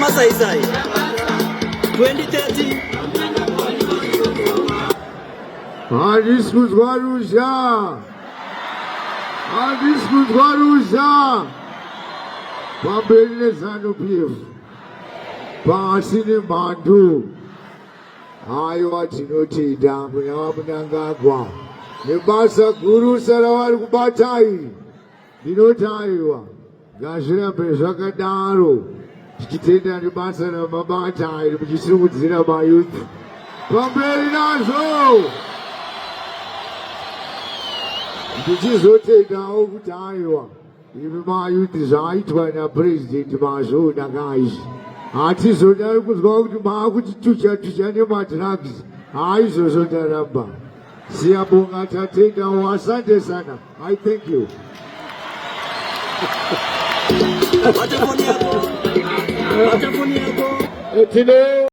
Masai 2030. Discos Guarujá. Discos Guarujá. Para beleza no pivo. Para cinema do. Ayo atinote damu na wamunangagwa. Nebasa guru sarawar kubatai. Dinotaiwa. Gashira pesaka daro. Kitenda nebasa na mabatai. Mjisimu zina mayuth. Pambeli nazo. Mjizote dao kutaiwa. Ibi mayuth zaitwa na president mazo na gaishi. Ati soda kuzwa kuchucha ni matrags. Aizo soda ramba. Siyabonga tatenda wasante sana. I thank you. Watafoni yako. Etile